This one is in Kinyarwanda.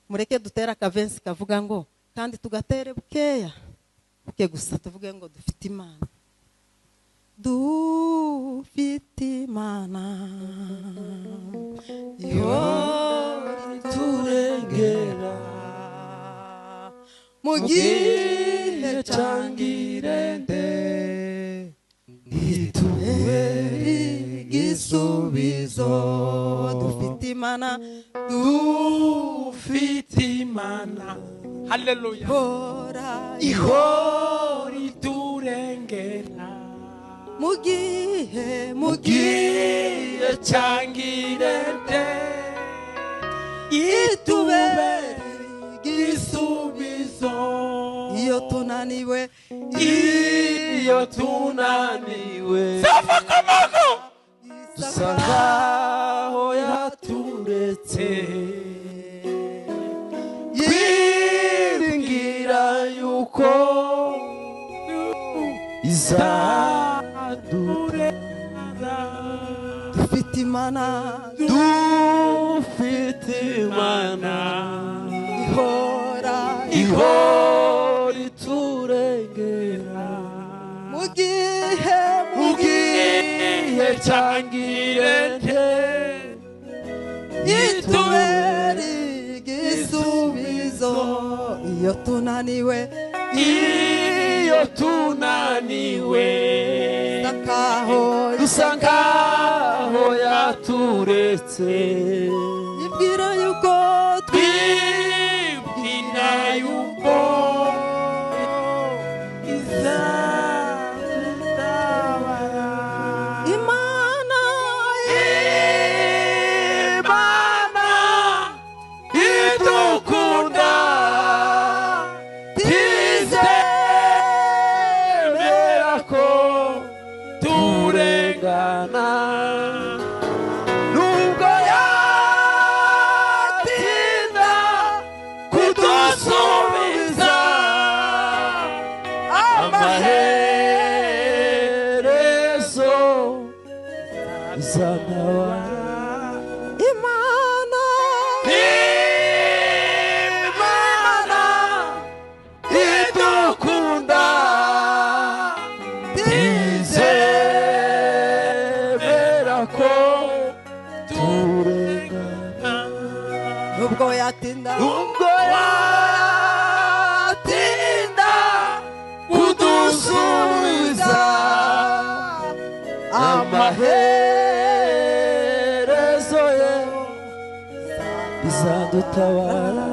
mureke dutera akavensi kavuga ngo kandi tugatere bukeya buke gusa tuvuge ngo dufite Imana. Dufite Imana ihora iturengera mu gihe cyangirente itubere igisubizo. Dufite Imana, dufite Imana, haleluya, ihora iturengera mu gihe cyangirente itubere igisubizo. iyo tunaniwe sava kamako dusa nkaho yaturetse, twiringira yuko izadurera. dufite Imana, dufite Imana ihora iturengera mu gihe cyangirente itubere igisubizo. iyo tunaniwe dusa nkaho yaturetse, ibwira yuko twibwira yuko izadutabara. Imana idukunda, tizemera ko turengana, nubwo yatinda kudusubiza amaherezo izantabara. Imana idukunda, tizemera ko turengana, nubwo yatinda kudusubiza amaherezo ye izadutabara.